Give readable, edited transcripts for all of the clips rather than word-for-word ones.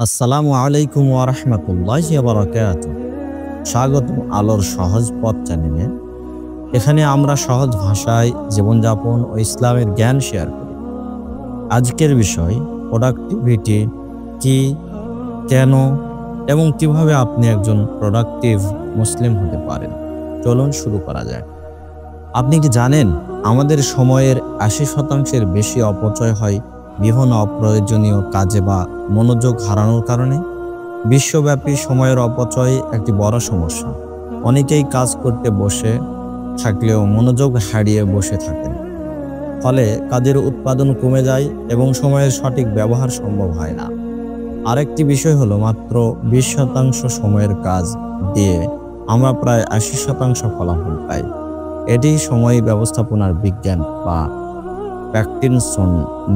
আসসালামু আলাইকুম ওয়া রাহমাতুল্লাহি ওয়া বারাকাতুহু। স্বাগতম আলোর সহজ পথ চ্যানেলে। এখানে আমরা সহজ ভাষায় জীবনযাপন ও ইসলামের জ্ঞান শেয়ার করি। আজকের বিষয় প্রোডাক্টিভিটি কি, কেন এবং কিভাবে আপনি একজন প্রোডাক্টিভ মুসলিম হতে পারেন। চলুন শুরু করা যায়। আপনি কি জানেন আমাদের সময়ের ৮০% বেশি অপচয় হয় বিভিন্ন অপ্রয়োজনীয় কাজে বা মনোযোগ হারানোর কারণে? বিশ্বব্যাপী সময়ের অপচয় একটি বড় সমস্যা। অনেকেই কাজ করতে বসে থাকলেও মনোযোগ হারিয়ে বসে থাকেন, ফলে কাজের উৎপাদন কমে যায় এবং সময়ের সঠিক ব্যবহার সম্ভব হয় না। আরেকটি বিষয় হলো মাত্র ২০% সময়ের কাজ দিয়ে আমরা প্রায় ৮০% ফলাফল পাই। এটি সময় ব্যবস্থাপনার বিজ্ঞান বা প্যাকিনসন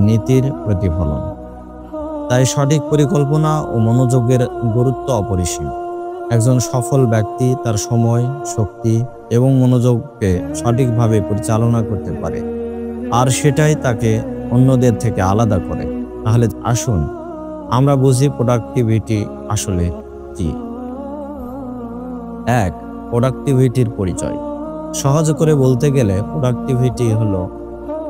নীতির প্রতিফলন। তাই সঠিক পরিকল্পনা ও মনোযোগের গুরুত্ব অপরিসীম। একজন সফল ব্যক্তি তার সময়, শক্তি এবং মনোযোগকে সঠিকভাবে পরিচালনা করতে পারে, আর সেটাই তাকে অন্যদের থেকে আলাদা করে। তাহলে আসুন আমরা বুঝি প্রোডাক্টিভিটি আসলে কি। ১. প্রোডাক্টিভিটির পরিচয়। সহজ করে বলতে গেলে প্রোডাক্টিভিটি হলো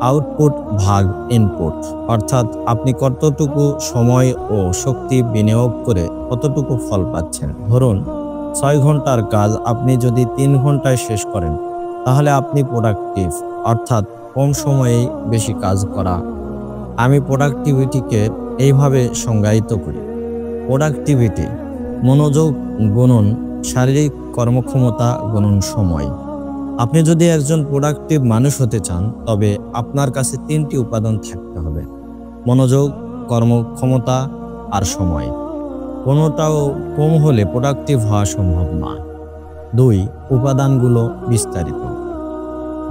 আউটপুট ভাগ ইনপুট, অর্থাৎ আপনি কতটুকু সময় ও শক্তি বিনিয়োগ করে কতটুকু ফল পাচ্ছেন। ধরুন ৬ ঘন্টার কাজ আপনি যদি ৩ ঘন্টায় শেষ করেন, তাহলে আপনি প্রোডাক্টিভ, অর্থাৎ কম সময়েই বেশি কাজ করা। আমি প্রোডাক্টিভিটিকে এইভাবে সংজ্ঞায়িত করি। প্রোডাক্টিভিটি মনোযোগ গুণন শারীরিক কর্মক্ষমতা গুণন সময়। আপনি যদি একজন প্রোডাক্টিভ মানুষ হতে চান, তবে আপনার কাছে ৩টি উপাদান থাকতে হবে: মনোযোগ, কর্মক্ষমতা আর সময়। কোনোটাও কম হলে প্রোডাক্টিভ হওয়া সম্ভব না। ২. উপাদানগুলো বিস্তারিত।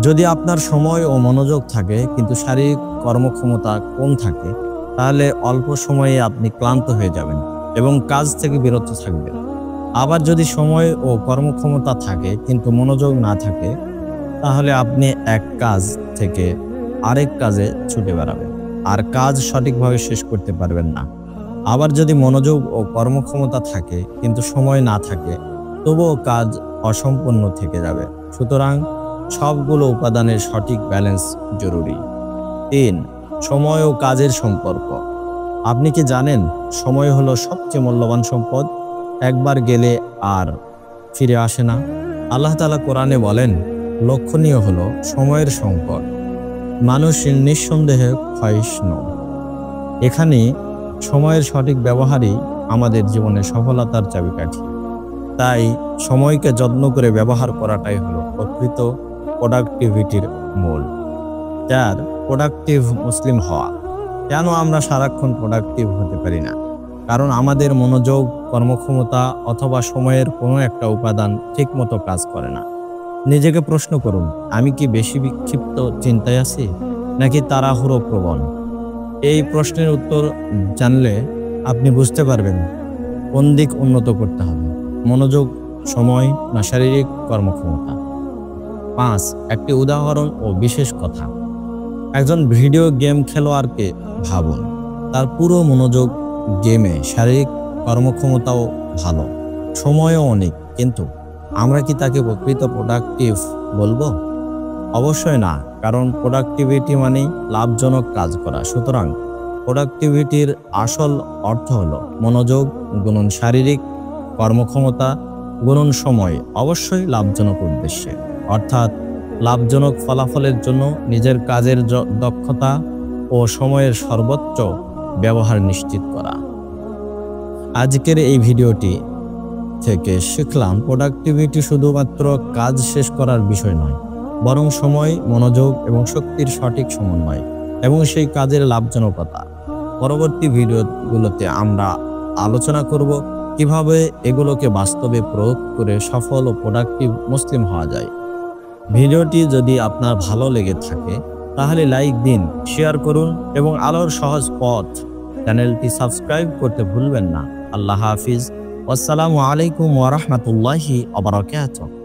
যদি আপনার সময় ও মনোযোগ থাকে কিন্তু শারীরিক কর্মক্ষমতা কম থাকে, তাহলে অল্প সময়ে আপনি ক্লান্ত হয়ে যাবেন এবং কাজ থেকে বিরত থাকবেন। আবার যদি সময় ও কর্মক্ষমতা থাকে কিন্তু মনোযোগ না থাকে, তাহলে আপনি এক কাজ থেকে আরেক কাজে ছুটে বেড়াবেন আর কাজ সঠিকভাবে শেষ করতে পারবেন না। আবার যদি মনোযোগ ও কর্মক্ষমতা থাকে কিন্তু সময় না থাকে, তবুও কাজ অসম্পূর্ণ থেকে যাবে। সুতরাং সবগুলো উপাদানের সঠিক ব্যালেন্স জরুরি। ৩. সময় ও কাজের সম্পর্ক। আপনি কি জানেন সময় হলো সবচেয়ে মূল্যবান সম্পদ? একবার গেলে আর ফিরে আসে না। আল্লাহ তাআলা কোরআনে বলেন, লক্ষণীয় হলো সময়ের সংকট, মানুষ নিঃসন্দেহে ক্ষয়িষ্ণু। এখানে সময়ের সঠিক ব্যবহারই আমাদের জীবনে সফলতার চাবিকাঠি। তাই সময়কে যত্ন করে ব্যবহার করাটাই হলো প্রকৃত প্রোডাক্টিভিটির মূল। ৪. প্রোডাক্টিভ মুসলিম হওয়া। কেন আমরা সারাক্ষণ প্রোডাক্টিভ হতে পারি না? কারণ আমাদের মনোযোগ, কর্মক্ষমতা অথবা সময়ের কোনো একটা উপাদান ঠিকমতো কাজ করে না। নিজেকে প্রশ্ন করুন, আমি কি বেশি বিক্ষিপ্ত চিন্তায় আছি নাকি তাড়াহুড়ো প্রবণ? এই প্রশ্নের উত্তর জানলে আপনি বুঝতে পারবেন কোন দিক উন্নত করতে হবে: মনোযোগ, সময় না শারীরিক কর্মক্ষমতা। ৫. একটি উদাহরণ ও বিশেষ কথা। একজন ভিডিও গেম খেলোয়াড়কে ভাবুন। তার পুরো মনোযোগ গেমে, শারীরিক কর্মক্ষমতাও ভালো, সময়ও অনেক, কিন্তু আমরা কি তাকে প্রকৃত প্রোডাক্টিভ বলবো? অবশ্যই না, কারণ প্রোডাক্টিভিটি মানেই লাভজনক কাজ করা। সুতরাং প্রোডাক্টিভিটির আসল অর্থ হলো মনোযোগ গুণন শারীরিক কর্মক্ষমতা গুণন সময়, অবশ্যই লাভজনক উদ্দেশ্যে, অর্থাৎ লাভজনক ফলাফলের জন্য নিজের কাজের দক্ষতা ও সময়ের সর্বোচ্চ ব্যবহার নিশ্চিত করা। আজকের এই ভিডিওটি থেকে শিখলাম প্রোডাক্টিভিটি শুধুমাত্র কাজ শেষ করার বিষয় নয়, বরং সময়, মনোযোগ এবং শক্তির সঠিক সমন্বয় এবং সেই কাজের লাভজনকতা। পরবর্তী ভিডিওগুলোতে আমরা আলোচনা করব কিভাবে এগুলোকে বাস্তবে প্রয়োগ করে সফল ও প্রোডাক্টিভ মুসলিম হওয়া যায়। ভিডিওটি যদি আপনার ভালো লেগে থাকে তাহলে লাইক দিন, শেয়ার করুন এবং আলোর সহজ পথ চ্যানেলটি সাবস্ক্রাইব করতে ভুলবেন না। আল্লাহ হাফিজ। আসসালামু আলাইকুম ওয়া রাহমাতুল্লাহি ওয়া বারাকাতুহু।